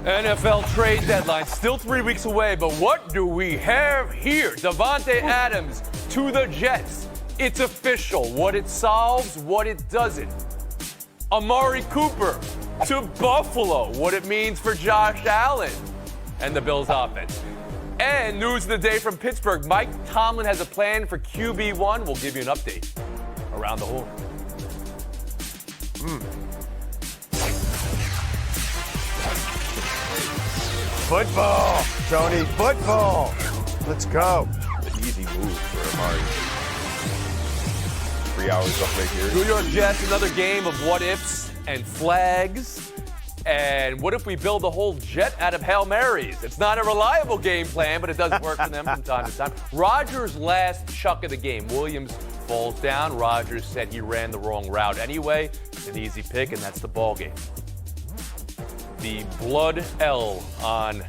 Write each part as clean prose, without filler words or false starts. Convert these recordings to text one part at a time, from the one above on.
NFL trade deadline still 3 weeks away, but what do we have here? Davante Adams to the Jets. It's official. What it solves, what it doesn't. Amari Cooper to Buffalo. What it means for Josh Allen and the Bills offense. And news of the day from Pittsburgh. Mike Tomlin has a plan for QB1. We'll give you an update around the horn. Football, Tony, football. Let's go. Easy move for Amari. 3 hours up right here. New York Jets, another game of what ifs and flags. And what if we build a whole jet out of Hail Marys? It's not a reliable game plan, but it does work for them from time to time. Rodgers' last chuck of the game. Williams falls down. Rodgers said he ran the wrong route anyway. It's an easy pick, and that's the ball game. The blood L on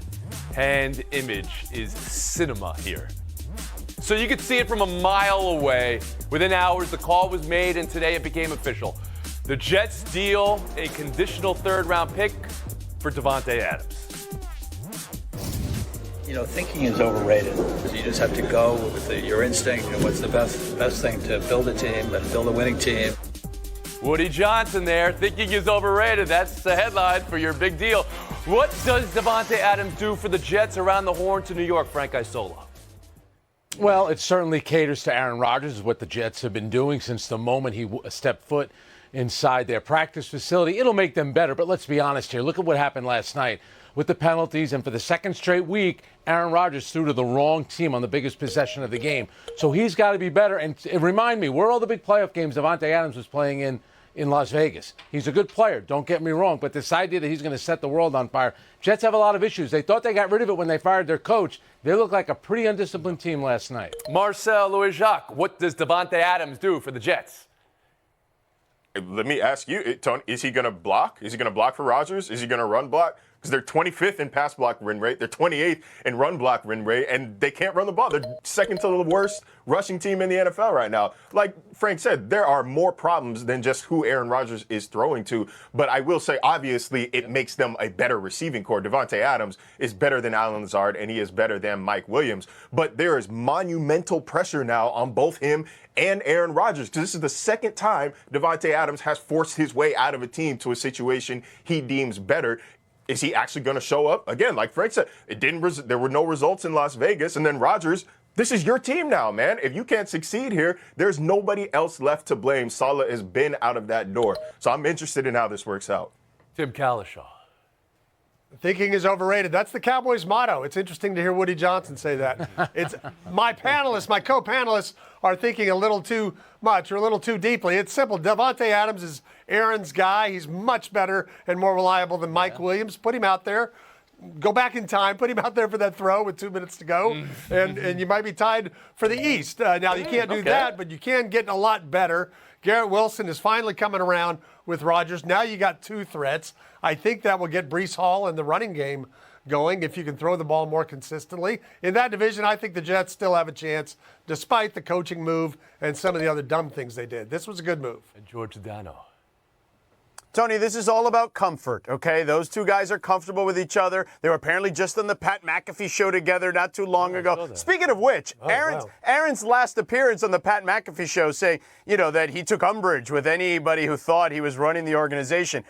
hand image is cinema here. So you could see it from a mile away. Within hours, the call was made, and today it became official. The Jets deal a conditional third-round pick for Davante Adams. You know, thinking is overrated. You just have to go with your instinct and what's the best thing to build a team and build a winning team. Woody Johnson there, thinking is overrated. That's the headline for your big deal. What does Davante Adams do for the Jets around the horn to New York, Frank Isola? Well, it certainly caters to Aaron Rodgers, is what the Jets have been doing since the moment he stepped foot inside their practice facility. It'll make them better, but let's be honest here. Look at what happened last night with the penalties, and for the second straight week, Aaron Rodgers threw to the wrong team on the biggest possession of the game. So he's got to be better. And remind me, where are all the big playoff games Davante Adams was playing in Las Vegas? He's a good player, don't get me wrong, but this idea that he's going to set the world on fire, Jets have a lot of issues. They thought they got rid of it when they fired their coach. They look like a pretty undisciplined team last night. Marcel Louis-Jacques, what does Davante Adams do for the Jets? Let me ask you, Tony, is he going to block? Is he going to block for Rodgers? Is he going to run block? Because they're 25th in pass block win rate. They're 28th in run block win rate, and they can't run the ball. They're second to the worst rushing team in the NFL right now. Like Frank said, there are more problems than just who Aaron Rodgers is throwing to. But I will say, obviously, it makes them a better receiving core. Davante Adams is better than Allen Lazard, and he is better than Mike Williams. But there is monumental pressure now on both him and Aaron Rodgers, because this is the second time Davante Adams has forced his way out of a team to a situation he deems better. Is he actually going to show up? Again, like Frank said, there were no results in Las Vegas. And then Rodgers, this is your team now, man. If you can't succeed here, there's nobody else left to blame. Saleh has been out of that door. So I'm interested in how this works out. Tim Kalishaw. Thinking is overrated. That's the Cowboys' motto. It's interesting to hear Woody Johnson say that. It's my co-panelists are thinking a little too much or a little too deeply. It's simple. Davante Adams is Aaron's guy. He's much better and more reliable than Mike Williams. Put him out there. Go back in time. Put him out there for that throw with 2 minutes to go, and you might be tied for the East. Now, you can't do that, but you can get a lot better. Garrett Wilson is finally coming around with Rodgers. Now you got two threats. I think that will get Breece Hall in the running game going if you can throw the ball more consistently. In that division, I think the Jets still have a chance, despite the coaching move and some of the other dumb things they did. This was a good move. And George Dano. Tony, this is all about comfort, okay? Those two guys are comfortable with each other. They were apparently just on the Pat McAfee show together not too long ago. Speaking of which, Aaron's last appearance on the Pat McAfee show saying, that he took umbrage with anybody who thought he was running the organization.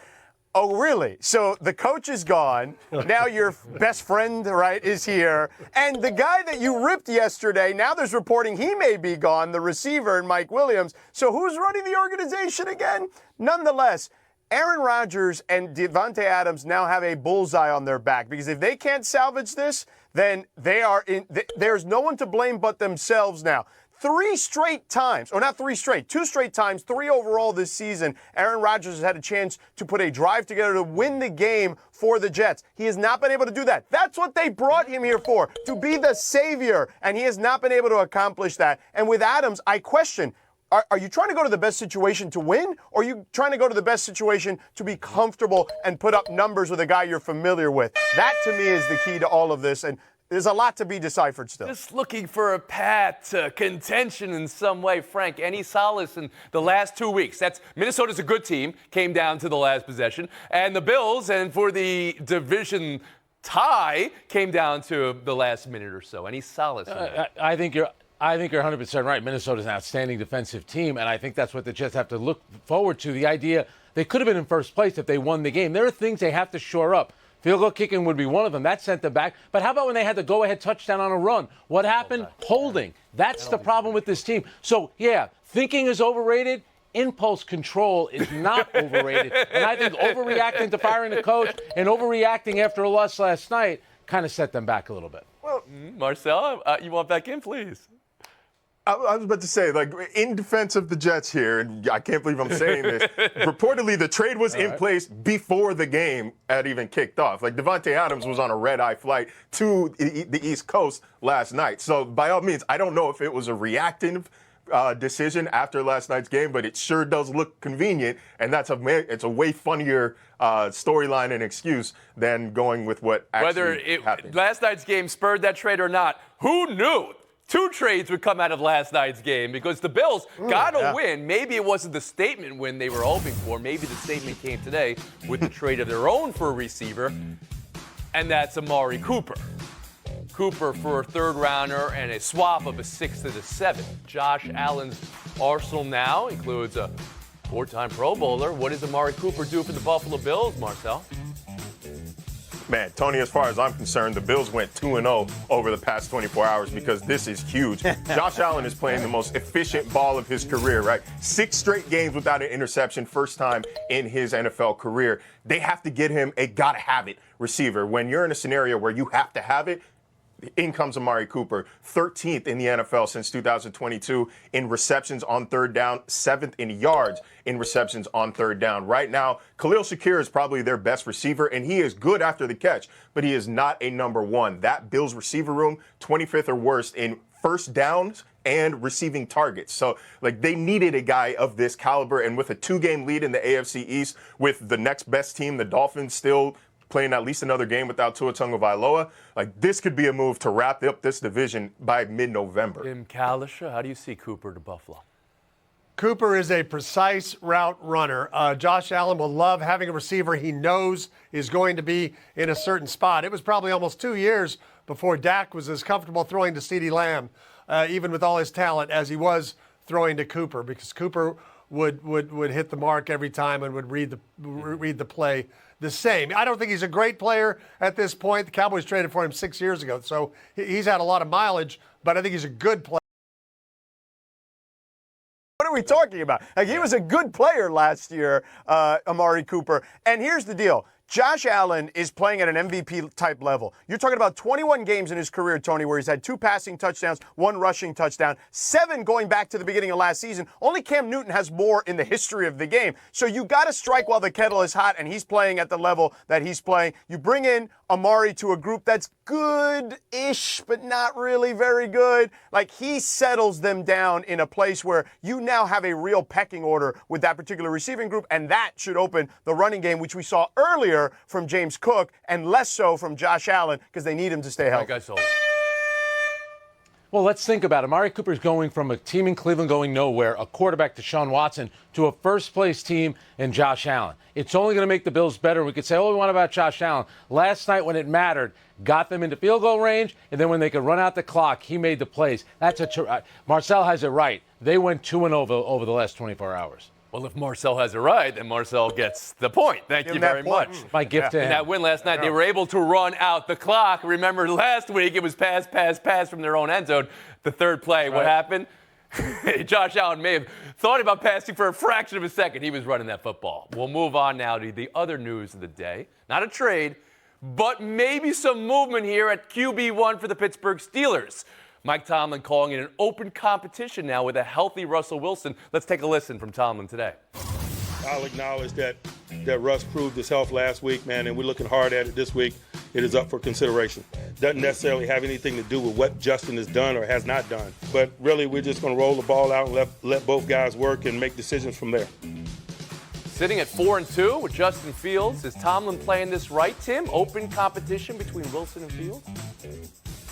Oh, really? So the coach is gone. Now your best friend, right, is here. And the guy that you ripped yesterday, now there's reporting he may be gone, the receiver and Mike Williams. So who's running the organization again? Nonetheless, Aaron Rodgers and Davante Adams now have a bullseye on their back, because if they can't salvage this, then there's no one to blame but themselves now. 2 straight times, 3 overall this season, Aaron Rodgers has had a chance to put a drive together to win the game for the Jets. He has not been able to do that. That's what they brought him here for, to be the savior, and he has not been able to accomplish that. And with Adams, I question, are you trying to go to the best situation to win, or are you trying to go to the best situation to be comfortable and put up numbers with a guy you're familiar with? That, to me, is the key to all of this. And There's a lot to be deciphered still. Just looking for a path to contention in some way. Frank, any solace in the last 2 weeks? Minnesota's a good team, came down to the last possession, and the Bills, and for the division tie, came down to the last minute or so. Any solace in that? I think you're 100% right. Minnesota's an outstanding defensive team, and I think that's what the Jets have to look forward to. The idea they could have been in first place if they won the game. There are things they have to shore up. Field goal kicking would be one of them. That sent them back. But how about when they had the go-ahead touchdown on a run? What happened? Holding. That's the problem with this team. So, yeah, thinking is overrated. Impulse control is not overrated. And I think overreacting to firing the coach and overreacting after a loss last night kind of set them back a little bit. Well, Marcel, you want back in, please? I was about to say, like, in defense of the Jets here, and I can't believe I'm saying this, reportedly the trade was in place before the game had even kicked off. Like, Devontae Adams was on a red-eye flight to the East Coast last night. So, by all means, I don't know if it was a reactive decision after last night's game, but it sure does look convenient, and it's a way funnier storyline and excuse than going with what actually happened. Last night's game spurred that trade or not, who knew? 2 trades would come out of last night's game because the Bills got a win. Maybe it wasn't the statement win they were hoping for. Maybe the statement came today with the trade of their own for a receiver, and that's Amari Cooper. Cooper for a third rounder and a swap of a 6th and a 7th. Josh Allen's arsenal now includes a 4-time Pro Bowler. What does Amari Cooper do for the Buffalo Bills, Marcel? Man, Tony, as far as I'm concerned, the Bills went 2-0 over the past 24 hours because this is huge. Josh Allen is playing the most efficient ball of his career, right? 6 straight games without an interception, first time in his NFL career. They have to get him a gotta-have-it receiver. When you're in a scenario where you have to have it, in comes Amari Cooper, 13th in the NFL since 2022 in receptions on third down, 7th in yards in receptions on third down. Right now, Khalil Shakir is probably their best receiver, and he is good after the catch, but he is not a number 1. That Bills receiver room, 25th or worst in first downs and receiving targets. So, like, they needed a guy of this caliber, and with a 2-game lead in the AFC East, with the next best team, the Dolphins, still playing at least another game without Tua Tagovailoa, like, this could be a move to wrap up this division by mid-November. Tim Kalisha, how do you see Cooper to Buffalo? Cooper is a precise route runner. Josh Allen will love having a receiver he knows is going to be in a certain spot. It was probably almost 2 years before Dak was as comfortable throwing to CeeDee Lamb, even with all his talent, as he was throwing to Cooper, because Cooper would hit the mark every time and would read the play the same. I don't think he's a great player at this point. The Cowboys traded for him 6 years ago, so he's had a lot of mileage, but I think he's a good player. What are we talking about? Like, he was a good player last year, Amari Cooper. And here's the deal. Josh Allen is playing at an MVP-type level. You're talking about 21 games in his career, Tony, where he's had 2 passing touchdowns, 1 rushing touchdown, 7 going back to the beginning of last season. Only Cam Newton has more in the history of the game. So you got to strike while the kettle is hot, and he's playing at the level that he's playing. You bring in Amari to a group that's good-ish, but not really very good. Like, he settles them down in a place where you now have a real pecking order with that particular receiving group, and that should open the running game, which we saw earlier from James Cook and less so from Josh Allen because they need him to stay healthy. Well, let's think about it. Amari Cooper's going from a team in Cleveland going nowhere, a quarterback Deshaun Watson, to a first-place team in Josh Allen. It's only going to make the Bills better. We could say all we want about Josh Allen. Last night when it mattered, got them into field goal range, and then when they could run out the clock, he made the plays. Marcel has it right. They went 2-0 over the last 24 hours. Well, if Marcel has it right, then Marcel gets the point. Thank you very much. My gift to him. In that win last night, they were able to run out the clock. Remember last week, it was pass from their own end zone. The third play, what happened? Josh Allen may have thought about passing for a fraction of a second. He was running that football. We'll move on now to the other news of the day. Not a trade, but maybe some movement here at QB1 for the Pittsburgh Steelers. Mike Tomlin calling it an open competition now with a healthy Russell Wilson. Let's take a listen from Tomlin today. I'll acknowledge that Russ proved his health last week, man, and we're looking hard at it this week. It is up for consideration. Doesn't necessarily have anything to do with what Justin has done or has not done. But really, we're just going to roll the ball out and let both guys work and make decisions from there. Sitting at 4-2 with Justin Fields. Is Tomlin playing this right, Tim? Open competition between Wilson and Fields?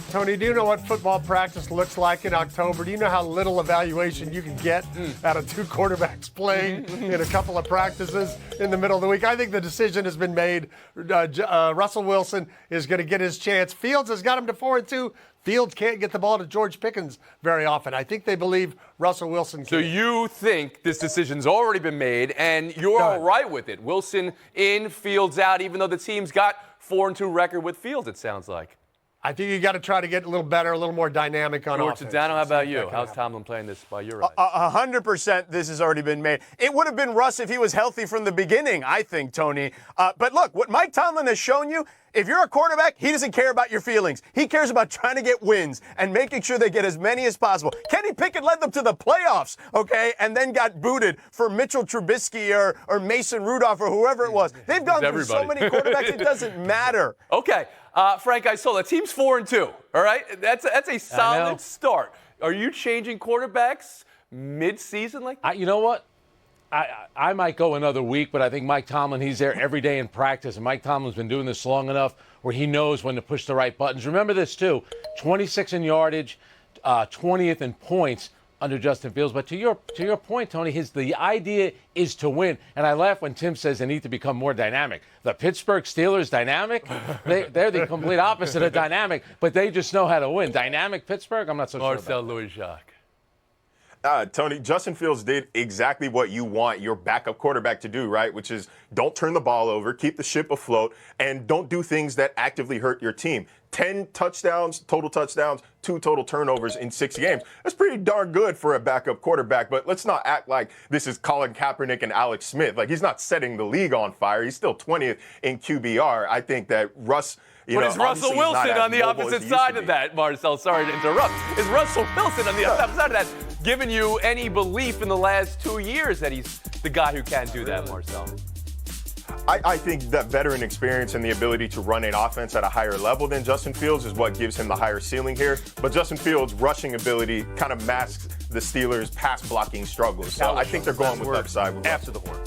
Tony, do you know what football practice looks like in October? Do you know how little evaluation you can get out of two quarterbacks playing in a couple of practices in the middle of the week? I think the decision has been made. Russell Wilson is going to get his chance. Fields has got him to 4-2. Fields can't get the ball to George Pickens very often. I think they believe Russell Wilson can. So you think this decision's already been made, and you're all right with it? Wilson in, Fields out, even though the team's got 4-2 record with Fields, it sounds like. I think you got to try to get a little better, a little more dynamic on George offense. Sedano, how about you? How's Tomlin playing this by your eyes? 100% this has already been made. It would have been Russ if he was healthy from the beginning, I think, Tony. But look, what Mike Tomlin has shown you, if you're a quarterback, he doesn't care about your feelings. He cares about trying to get wins and making sure they get as many as possible. Kenny Pickett led them to the playoffs, okay, and then got booted for Mitchell Trubisky or Mason Rudolph or whoever it was. They've gone through so many quarterbacks, it doesn't matter. Okay. Frank Isola, team's 4-2. All right, that's a solid start. Are you changing quarterbacks mid-season like that? You know what? I might go another week, but I think Mike Tomlin, he's there every day in practice, and Mike Tomlin's been doing this long enough where he knows when to push the right buttons. Remember this, too, 26 in yardage, 20th in points under Justin Fields. But to your point, Tony, the idea is to win. And I laugh when Tim says they need to become more dynamic. The Pittsburgh Steelers dynamic, they're the complete opposite of dynamic, but they just know how to win. Dynamic Pittsburgh, I'm not so sure about. Marcel Louis-Jacques. Tony, Justin Fields did exactly what you want your backup quarterback to do, right? Which is don't turn the ball over, keep the ship afloat, and don't do things that actively hurt your team. 10 touchdowns, total touchdowns, 2 total turnovers in 6 games. That's pretty darn good for a backup quarterback, but let's not act like this is Colin Kaepernick and Alex Smith. Like, he's not setting the league on fire. He's still 20th in QBR. I think that Russ... But is Russell Wilson on the opposite side of that, Marcel? Sorry to interrupt. Is Russell Wilson on the opposite side of that giving you any belief in the last 2 years that he's the guy who can do that, Marcel? I think that veteran experience and the ability to run an offense at a higher level than Justin Fields is what gives him the higher ceiling here. But Justin Fields' rushing ability kind of masks the Steelers' pass blocking struggles. So I think they're going with upside with after the horn.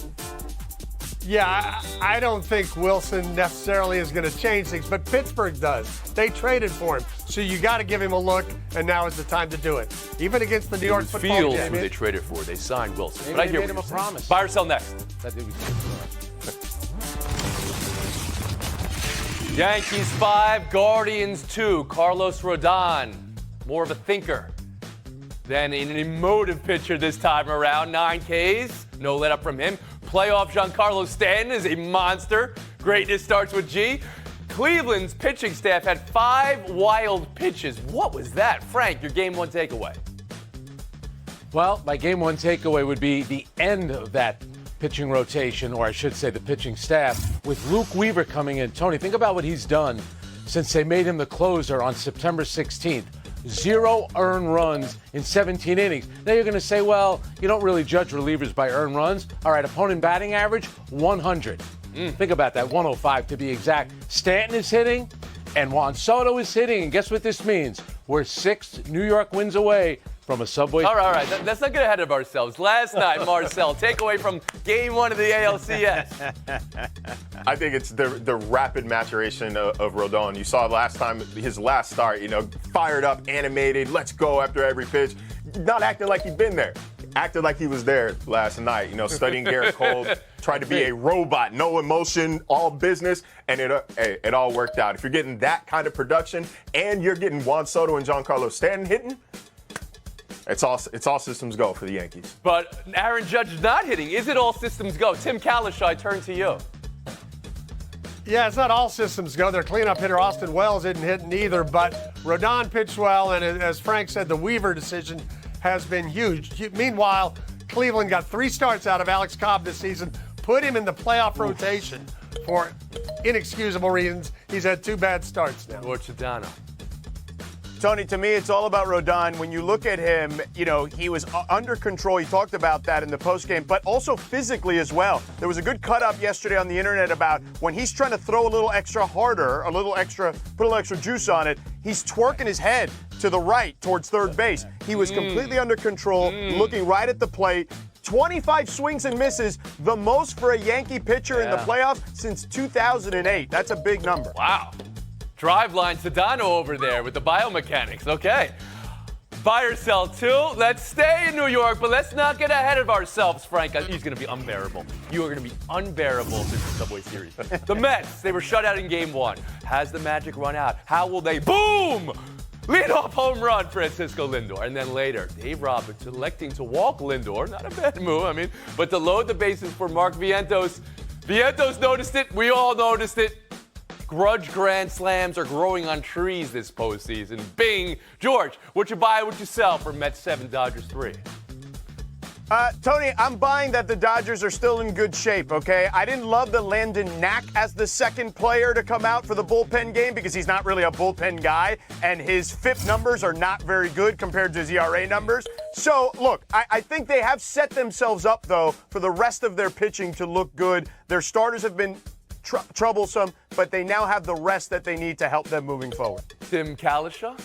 Yeah, I don't think Wilson necessarily is going to change things, but Pittsburgh does. They traded for him, so you got to give him a look, and now is the time to do it. Even against the New York football Fields, team. who they traded for, they signed Wilson. Maybe But I they hear made him what a you're saying. promise. Buy or sell next. Yankees 5, Guardians 2. Carlos Rodon, more of a thinker than an emotive pitcher this time around. 9 Ks, no let up from him. Playoff Giancarlo Stanton is a monster. Greatness starts with G. Cleveland's pitching staff had 5 wild pitches. What was that? Frank, your game 1 takeaway. Well, my game 1 takeaway would be the end of that pitching rotation, or I should say the pitching staff, with Luke Weaver coming in. Tony, think about what he's done since they made him the closer on September 16th. 0 earned runs in 17 innings. Now you're going to say, well, you don't really judge relievers by earned runs. All right, opponent batting average, 100. Think about that, 105 to be exact. Stanton is hitting, and Juan Soto is hitting, and guess what this means? We're 6 New York wins away from a Subway. All right. Let's not get ahead of ourselves. Last night, Marcel, takeaway from game 1 of the ALCS. I think it's the rapid maturation of Rodon. You saw last time, his last start, fired up, animated, let's go after every pitch. Not acting like he'd been there. Acted like he was there last night, studying Garrett Cole, tried to be a robot, no emotion, all business, and it all worked out. If you're getting that kind of production and you're getting Juan Soto and Giancarlo Stanton hitting, it's all systems go for the Yankees. But Aaron Judge is not hitting. Is it all systems go? Tim Kalish, I turn to you. Yeah, it's not all systems go. Their cleanup hitter, Austin Wells, isn't hitting either, but Rodon pitched well, and as Frank said, the Weaver decision has been huge. Meanwhile, Cleveland got 3 starts out of Alex Cobb this season, put him in the playoff rotation for inexcusable reasons. He's had 2 bad starts now. George Sedano. Tony, to me, it's all about Rodon. When you look at him, he was under control. He talked about that in the postgame, but also physically as well. There was a good cut up yesterday on the internet about when he's trying to throw a little extra harder, put a little extra juice on it, he's twerking his head to the right towards third base. He was completely under control, looking right at the plate. 25 swings and misses, the most for a Yankee pitcher in the playoffs since 2008. That's a big number. Wow. Driveline Sedano over there with the biomechanics. Okay. Buy or sell two. Let's stay in New York, but let's not get ahead of ourselves, Frank. He's going to be unbearable. You are going to be unbearable this is the Subway Series. The Mets, they were shut out in Game 1. Has the magic run out? How will they? Boom! Leadoff home run, Francisco Lindor. And then later, Dave Roberts electing to walk Lindor. Not a bad move, but to load the bases for Mark Vientos. Vientos noticed it. We all noticed it. Grudge grand slams are growing on trees this postseason. Bing. George, what you buy, what you sell for Mets 7, Dodgers 3? Tony, I'm buying that the Dodgers are still in good shape, okay? I didn't love the Landon Knack as the second player to come out for the bullpen game because he's not really a bullpen guy, and his FIP numbers are not very good compared to his ERA numbers. So, look, I think they have set themselves up, though, for the rest of their pitching to look good. Their starters have been troublesome, but they now have the rest that they need to help them moving forward. Tim Kalisha?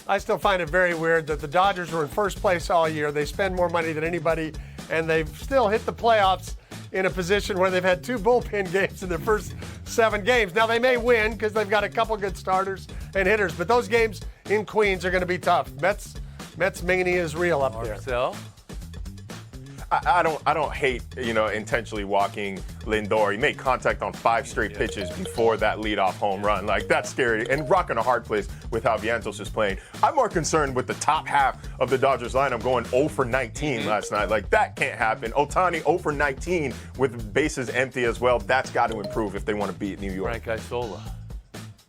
I still find it very weird that the Dodgers were in first place all year. They spend more money than anybody, and they've still hit the playoffs in a position where they've had 2 bullpen games in their first 7 games. Now, they may win because they've got a couple good starters and hitters, but those games in Queens are going to be tough. Mets mania is real up there. So? I don't hate, intentionally walking Lindor. He made contact on 5 straight pitches before that leadoff home run. Like, that's scary. And rocking a hard place with how Vientos is playing. I'm more concerned with the top half of the Dodgers lineup going 0 for 19 last night. Like, that can't happen. Ohtani 0 for 19 with bases empty as well. That's got to improve if they want to beat New York. Frank Isola.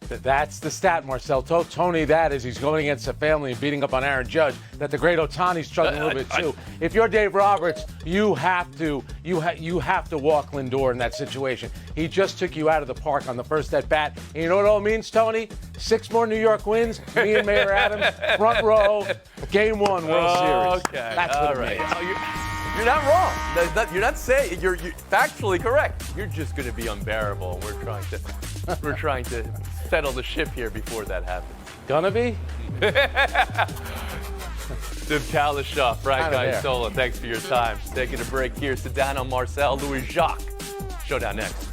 That's the stat, Marcel. Tony, that is he's going against the family and beating up on Aaron Judge. That the great Ohtani's struggling a little bit too. If you're Dave Roberts, you have to walk Lindor in that situation. He just took you out of the park on the first at bat. And you know what it all means, Tony? 6 more New York wins. Me and Mayor Adams, front row, Game 1 World Series. Okay, That's what all it right. means. You're not wrong. You're not saying you're factually correct. You're just going to be unbearable. We're trying to settle the ship here before that happens. Gonna be? Tim Kalisha, Frank Isola, thanks for your time. Taking a break here. Sedano, Marcel, Louis Jacques. Showdown next.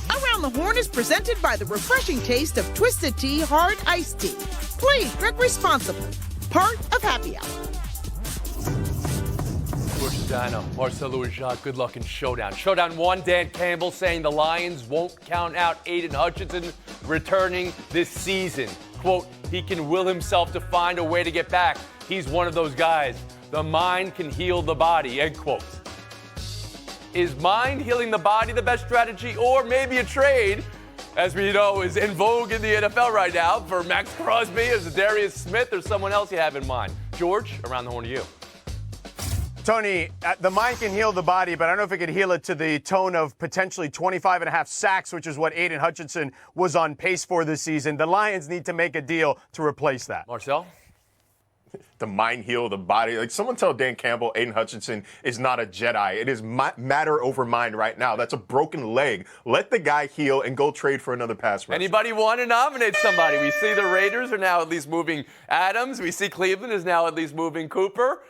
Around the Horn is presented by the refreshing taste of Twisted Tea Hard Iced Tea. Please drink responsibly. Part of Happy Hour. George Sedano, Marcel Louis Jacques, good luck in Showdown. Showdown 1, Dan Campbell saying the Lions won't count out Aiden Hutchinson returning this season. Quote, he can will himself to find a way to get back. He's one of those guys. The mind can heal the body, end quote. Is mind healing the body the best strategy, or maybe a trade, as we know is in vogue in the NFL right now, for Max Crosby, as Darius Smith, or someone else you have in mind? George, around the horn to you. Tony, the mind can heal the body, but I don't know if it could heal it to the tone of potentially 25.5 sacks, which is what Aiden Hutchinson was on pace for this season. The Lions need to make a deal to replace that. Marcel? The mind heal the body. Like, someone tell Dan Campbell Aiden Hutchinson is not a Jedi. It is matter over mind right now. That's a broken leg. Let the guy heal and go trade for another pass rusher. Anybody want to nominate somebody? We see the Raiders are now at least moving Adams. We see Cleveland is now at least moving Cooper.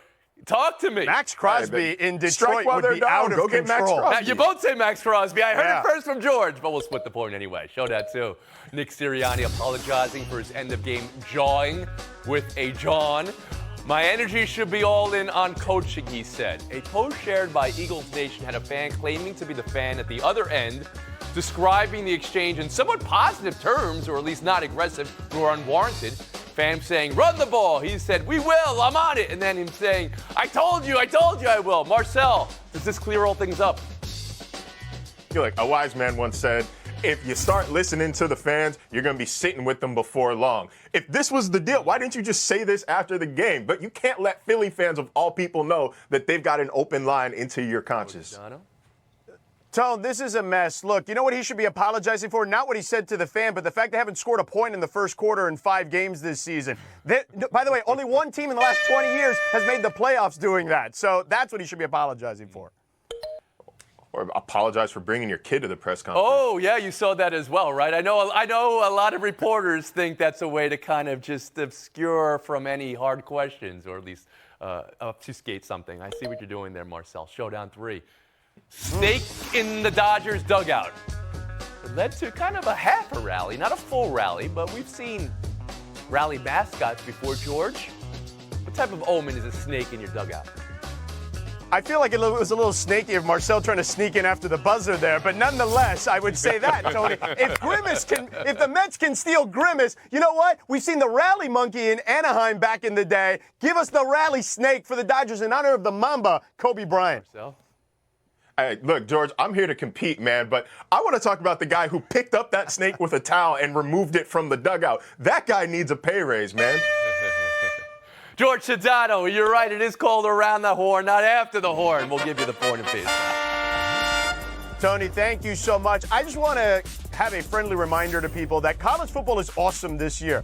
Talk to me. Max Crosby in Detroit while would they're be down. out of Go get Max control. Crosby. You both say Max Crosby. I heard Yeah. it first from George, but we'll split the point anyway. Showdown 2. Nick Sirianni apologizing for his end-of-game jawing with a John. My energy should be all in on coaching, he said. A post shared by Eagles Nation had a fan claiming to be the fan at the other end, describing the exchange in somewhat positive terms, or at least not aggressive nor unwarranted. Fans saying, run the ball. He said, we will, I'm on it. And then him saying, I told you I will. Marcel, does this clear all things up? You're like, a wise man once said, if you start listening to the fans, you're going to be sitting with them before long. If this was the deal, why didn't you just say this after the game? But you can't let Philly fans of all people know that they've got an open line into your conscience. Tone, this is a mess. Look, you know what he should be apologizing for? Not what he said to the fan, but the fact they haven't scored a point in the first quarter in 5 games this season. By the way, only one team in the last 20 years has made the playoffs doing that. So that's what he should be apologizing for. Or apologize for bringing your kid to the press conference. Oh, yeah, you saw that as well, right? I know a lot of reporters think that's a way to kind of just obscure from any hard questions, or at least obfuscate something. I see what you're doing there, Marcel. Showdown 3. Snake in the Dodgers dugout. It led to kind of a half a rally, not a full rally, but we've seen rally mascots before, George. What type of omen is a snake in your dugout? I feel like it was a little snaky of Marcel trying to sneak in after the buzzer there, but nonetheless, I would say that, Tony. If the Mets can steal Grimace, you know what? We've seen the rally monkey in Anaheim back in the day. Give us the rally snake for the Dodgers in honor of the Mamba, Kobe Bryant. Marcel? Hey, look, George, I'm here to compete, man, but I want to talk about the guy who picked up that snake with a towel and removed it from the dugout. That guy needs a pay raise, man. George Sedano, you're right. It is called around the horn, not after the horn. We'll give you the point of peace. Tony, thank you so much. I just want to have a friendly reminder to people that college football is awesome this year.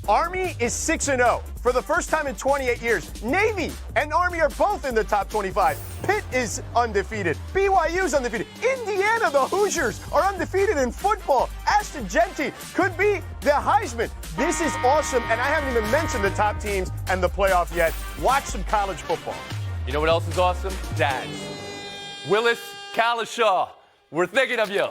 Army is 6-0 for the first time in 28 years. Navy and Army are both in the top 25. Pitt is undefeated. BYU is undefeated. Indiana, the Hoosiers, are undefeated in football. Ashton Genty could be the Heisman. This is awesome, and I haven't even mentioned the top teams and the playoff yet. Watch some college football. You know what else is awesome? Dads. Willis Kalishaw, we're thinking of you.